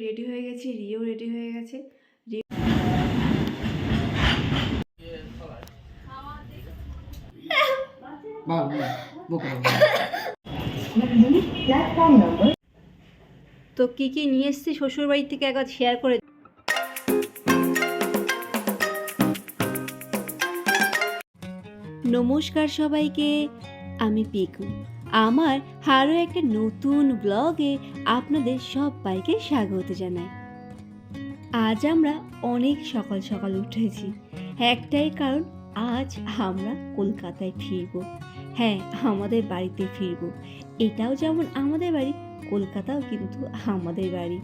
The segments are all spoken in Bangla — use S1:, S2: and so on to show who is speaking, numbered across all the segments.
S1: রেডি হয়ে গেছি, রিও রেডি হয়ে গেছে। তো কি কি নিয়ে এসেছি শ্বশুর বাড়ি থেকে একবার শেয়ার করে। নমস্কার সবাইকে, আমি পিকু। আমার আরও একটা নতুন ব্লগে আপনাদের সবাইকে স্বাগত জানাই। আজ আমরা অনেক সকাল সকাল উঠেছি, একটাই কারণ, আজ আমরা কলকাতায় ফিরব। হ্যাঁ, আমাদের বাড়িতে ফিরব। এটাও যেমন আমাদের বাড়ি, কলকাতাও কিন্তু আমাদের বাড়ি।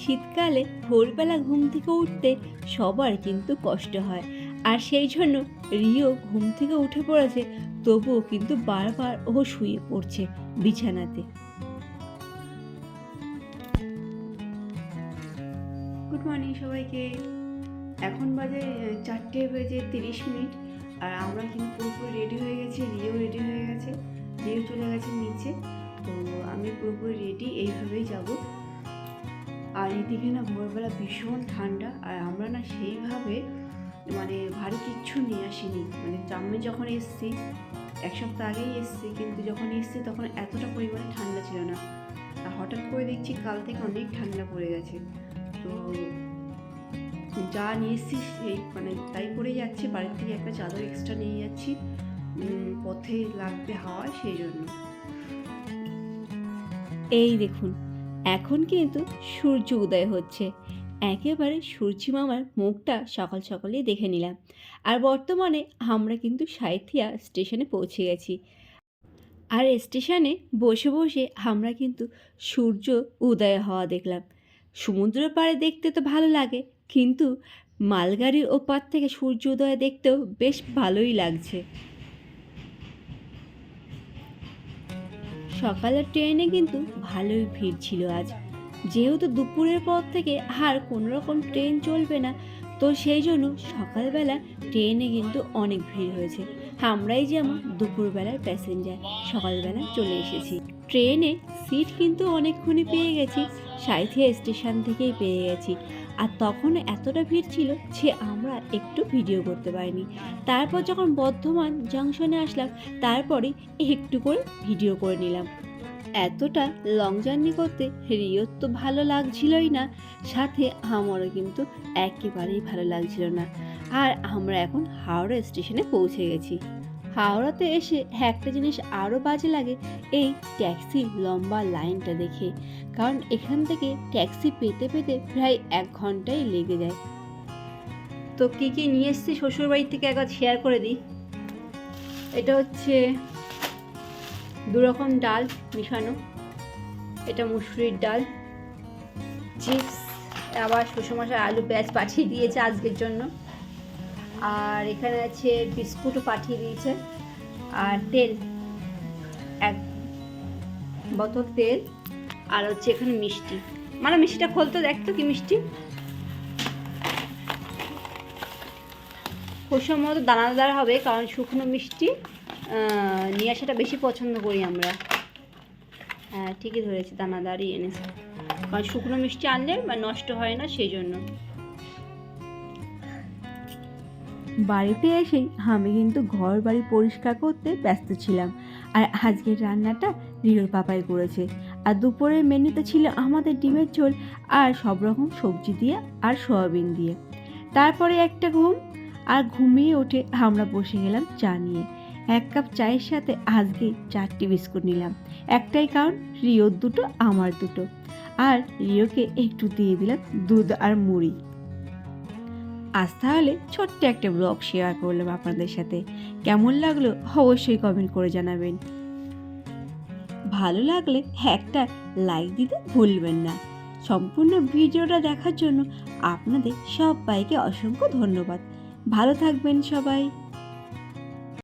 S1: শীতকালে ভোরবেলা ঘুম থেকে উঠতে সবার কিন্তু কষ্ট হয়, আর সেই জন্য রিও ঘুম থেকে উঠে পড়েছে, তবুও কিন্তু বারবার ও শুয়ে পড়ছে বিছানাতে। গুড মর্নিং সবাইকে। এখন বাজে 4:30, আর আমরা কিন্তু পুরোপুরি রেডি হয়ে গেছি, রিও রেডি হয়ে গেছে, রিও চলে গেছে নিচে। তো আমি পুরোপুরি রেডি, এইভাবেই যাব। আর এদিকে না ভোরবেলা ভীষণ ঠান্ডা, আর আমরা না সেইভাবে মানে ভারী কিচ্ছু নিয়ে আসিনি। মানে আমি যখন এসছি, এক সপ্তাহ আগেই এসছি, কিন্তু যখন এসছি তখন এতটা পরিমাণে ঠান্ডা ছিল না। আর হঠাৎ করে দেখছি কাল থেকে অনেক ঠান্ডা পড়ে গেছে। তো যা নিয়ে এসছি সেই মানে তাই পরে যাচ্ছি। বাড়ির থেকে একটা চাদর এক্সট্রা নিয়ে যাচ্ছি, পথে লাগবে হাওয়া, সেই জন্য। এই দেখুন, এখন কিন্তু সূর্য উদয় হচ্ছে। একেবারে সূর্যি মামার মুখটা সকাল সকালেই দেখে নিলাম। আর বর্তমানে আমরা কিন্তু সাঁইথিয়া স্টেশনে পৌঁছে গেছি। আর স্টেশনে বসে বসে আমরা কিন্তু সূর্য উদয় হওয়া দেখলাম। সমুদ্র পাড়ে দেখতে তো ভালো লাগে, কিন্তু মালগাড়ির ওপার থেকে সূর্য উদয় দেখতেও বেশ ভালোই লাগছে। সকালের ট্রেনে কিন্তু ভালোই ভিড় ছিল আজ, যেহেতু দুপুরের পর থেকে আর কোনো রকম ট্রেন চলবে না, তো সেই জন্য সকালবেলা ট্রেনে কিন্তু অনেক ভিড় হয়েছে। আমরাই যেমন দুপুরবেলার প্যাসেঞ্জার, সকালবেলা চলে এসেছি। ট্রেনে সিট কিন্তু অনেকক্ষণই পেয়ে গেছি, সাঁইথিয়া স্টেশন থেকেই পেয়ে গেছি। আর তখন এতটা ভিড় ছিল যে আমরা একটু ভিডিও করতে পারিনি। তারপর যখন বর্ধমান জাংশনে আসলাম, তারপরে একটু করে ভিডিও করে নিলাম। এতটা লং জার্নি করতে রিওর তো ভালো লাগছিলই না, সাথে আমারও কিন্তু একেবারেই ভালো লাগছিল না। আর আমরা এখন হাওড়া স্টেশনে পৌঁছে গেছি। হাওড়াতে এসে একটা জিনিস আরও বাজে লাগে, এই ট্যাক্সির লম্বা লাইনটা দেখে। কারণ এখান থেকে ট্যাক্সি পেতে পেতে প্রায় 1 ঘন্টাই লেগে যায়। তো কী কী নিয়ে এসেছি শ্বশুরবাড়ি থেকে একবার শেয়ার করে দিই। এটা হচ্ছে 2 রকম ডাল মিশানো, এটা মুসুরির ডাল, চিপস, আবার শ্বশুরমশাই আলু পেঁয়াজ পাঠিয়ে দিয়েছে আজকের জন্য। আর এখানে আছে বিস্কুটও পাঠিয়ে দিয়েছে, আর তেল, 1 বোতল তেল, আর হচ্ছে এখানে মিষ্টি। মানে মিষ্টিটা খুলতে দেখতো কি মিষ্টি, খুব সম্ভবত দানাদার হবে, কারণ শুকনো মিষ্টি নিয়ে আসাটা বেশি পছন্দ করি আমরা। হ্যাঁ, ঠিকই ধরেছি, দানাদারই এনেছে, কারণ শুকনো মিষ্টি আনলে বা নষ্ট হয় না, সেই জন্য। বাড়িতে এসেই আমি কিন্তু ঘর বাড়ি পরিষ্কার করতে ব্যস্ত ছিলাম। আর আজকের রান্নাটা রিওর পাপাই করেছে। আর দুপুরের মেনুতে ছিল আমাদের ডিমের ঝোল আর সব রকম সবজি দিয়ে আর সয়াবিন দিয়ে। তারপরে একটা ঘুম, আর ঘুমিয়ে উঠে আমরা বসে গেলাম চা নিয়ে। 1 কাপ চায়ের সাথে আজকে 4টি বিস্কুট নিলাম, একটাই কারণ, রিওর 2টো আমার 2টো, আর রিওকে একটু দিয়ে দিলাম দুধ আর মুড়ি। আজ তাহলে ছোট্ট একটা ব্লগ শেয়ার করলাম আপনাদের সাথে। কেমন লাগলো অবশ্যই কমেন্ট করে জানাবেন। ভালো লাগলে একটা লাইক দিতে ভুলবেন না। সম্পূর্ণ ভিডিওটা দেখার জন্য আপনাদের সবাইকে অসংখ্য ধন্যবাদ। ভালো থাকবেন সবাই।